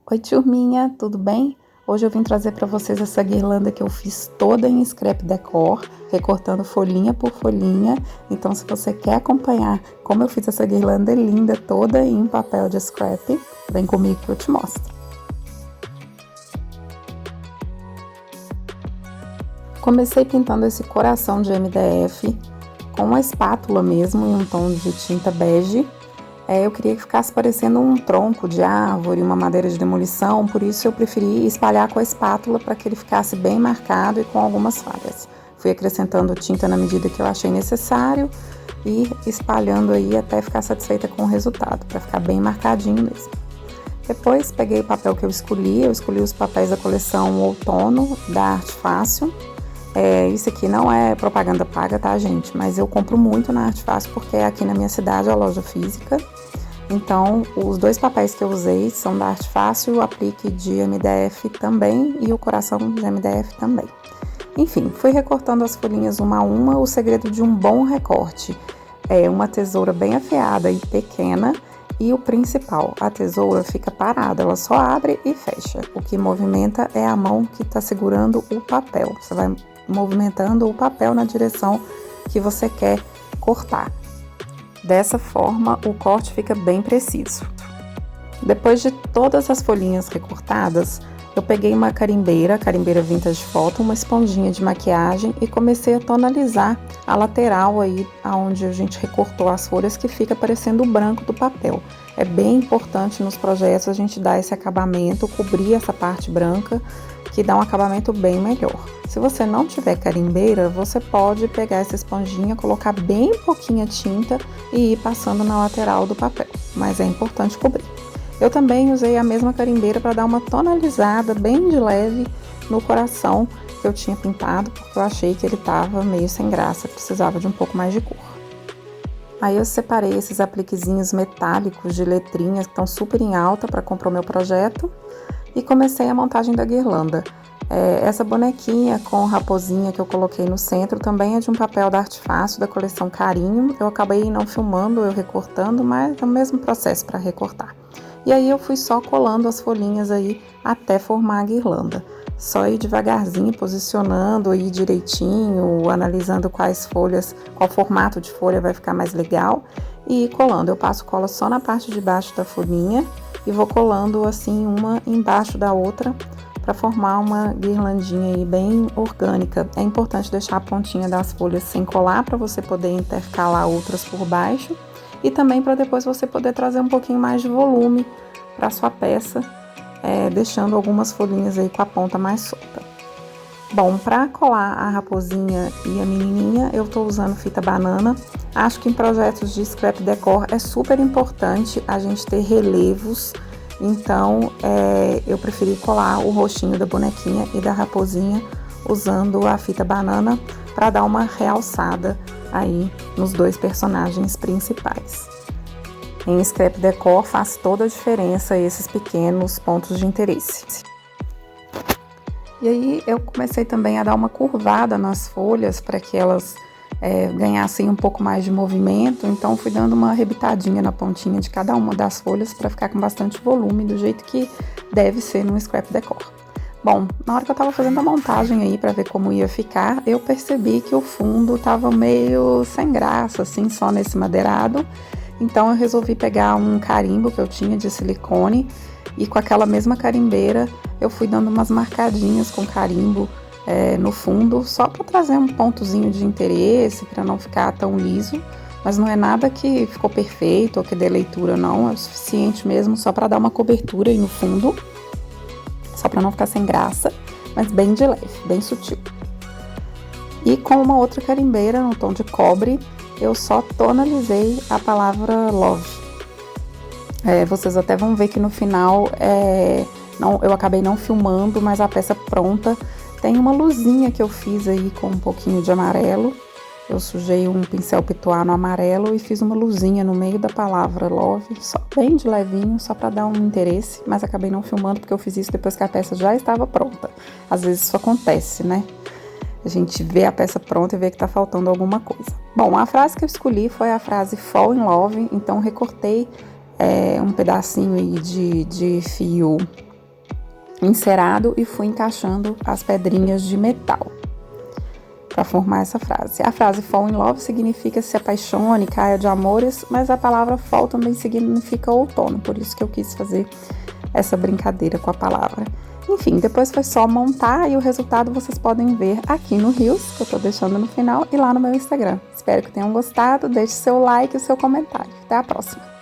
Oi, turminha, tudo bem? Hoje eu vim trazer para vocês essa guirlanda que eu fiz toda em scrap decor, recortando folhinha por folhinha. Então, se você quer acompanhar como eu fiz essa guirlanda linda toda em papel de scrap, vem comigo que eu te mostro. Comecei pintando esse coração de MDF com uma espátula mesmo, em um tom de tinta bege. Eu queria que ficasse parecendo um tronco de árvore, uma madeira de demolição, por isso eu preferi espalhar com a espátula para que ele ficasse bem marcado e com algumas falhas. Fui acrescentando tinta na medida que eu achei necessário e espalhando aí até ficar satisfeita com o resultado, para ficar bem marcadinho mesmo. Depois peguei o papel que eu escolhi os papéis da coleção Outono, da Arte Fácil. Isso aqui não é propaganda paga, tá, gente? Mas eu compro muito na Arte Fácil porque é aqui na minha cidade a loja física. Então, os dois papéis que eu usei são da Arte Fácil, o aplique de MDF também e o coração de MDF também. Enfim, fui recortando as folhinhas uma a uma. O segredo de um bom recorte é uma tesoura bem afiada e pequena. E o principal, a tesoura fica parada, ela só abre e fecha. O que movimenta é a mão que está segurando o papel. Você vai movimentando o papel na direção que você quer cortar. Dessa forma, o corte fica bem preciso. Depois de todas as folhinhas recortadas, eu peguei uma carimbeira vintage photo, uma esponjinha de maquiagem e comecei a tonalizar a lateral aí, onde a gente recortou as folhas, que fica parecendo o branco do papel. É bem importante nos projetos a gente dar esse acabamento, cobrir essa parte branca, que dá um acabamento bem melhor. Se você não tiver carimbeira, você pode pegar essa esponjinha, colocar bem pouquinha tinta e ir passando na lateral do papel, mas é importante cobrir. Eu também usei a mesma carimbeira para dar uma tonalizada bem de leve no coração que eu tinha pintado, porque eu achei que ele estava meio sem graça, precisava de um pouco mais de cor. Aí eu separei esses apliquezinhos metálicos de letrinhas que estão super em alta para comprar o meu projeto e comecei a montagem da guirlanda. Essa bonequinha com raposinha que eu coloquei no centro também é de um papel da Arte Fácil, da coleção Carinho. Eu acabei não filmando, eu recortando, mas é o mesmo processo para recortar. E aí eu fui só colando as folhinhas aí até formar a guirlanda. Só ir devagarzinho, posicionando aí direitinho, analisando quais folhas, qual formato de folha vai ficar mais legal e ir colando. Eu passo cola só na parte de baixo da folhinha e vou colando assim uma embaixo da outra para formar uma guirlandinha aí bem orgânica. É importante deixar a pontinha das folhas sem colar para você poder intercalar outras por baixo e também para depois você poder trazer um pouquinho mais de volume para sua peça, deixando algumas folhinhas aí com a ponta mais solta. Bom, para colar a raposinha e a menininha, eu estou usando fita banana. Acho que em projetos de scrap decor é super importante a gente ter relevos, então eu preferi colar o rostinho da bonequinha e da raposinha usando a fita banana para dar uma realçada aí nos dois personagens principais. Em scrap decor faz toda a diferença esses pequenos pontos de interesse. E aí eu comecei também a dar uma curvada nas folhas para que elas ganhassem um pouco mais de movimento, então fui dando uma arrebitadinha na pontinha de cada uma das folhas para ficar com bastante volume, do jeito que deve ser num scrap decor. Bom, na hora que eu tava fazendo a montagem aí para ver como ia ficar, eu percebi que o fundo tava meio sem graça, assim, só nesse madeirado. Então eu resolvi pegar um carimbo que eu tinha de silicone e com aquela mesma carimbeira eu fui dando umas marcadinhas com carimbo no fundo, só para trazer um pontozinho de interesse, para não ficar tão liso. Mas não é nada que ficou perfeito ou que dê leitura, não. É o suficiente mesmo só para dar uma cobertura aí no fundo, só para não ficar sem graça, mas bem de leve, bem sutil. E com uma outra carimbeira no tom de cobre, eu só tonalizei a palavra love. Vocês até vão ver que no final eu acabei não filmando, mas a peça pronta tem uma luzinha que eu fiz aí com um pouquinho de amarelo. Eu sujei um pincel pituá no amarelo e fiz uma luzinha no meio da palavra love, só bem de levinho, só para dar um interesse, mas acabei não filmando porque eu fiz isso depois que a peça já estava pronta. Às vezes isso acontece, né? A gente vê a peça pronta e vê que tá faltando alguma coisa. Bom, a frase que eu escolhi foi a frase fall in love, então recortei um pedacinho aí de fio encerado e fui encaixando as pedrinhas de metal para formar essa frase. A frase fall in love significa se apaixone, caia de amores, mas a palavra fall também significa outono, por isso que eu quis fazer essa brincadeira com a palavra. Enfim, depois foi só montar e o resultado vocês podem ver aqui no Reels, que eu tô deixando no final, e lá no meu Instagram. Espero que tenham gostado, deixe seu like e seu comentário. Até a próxima!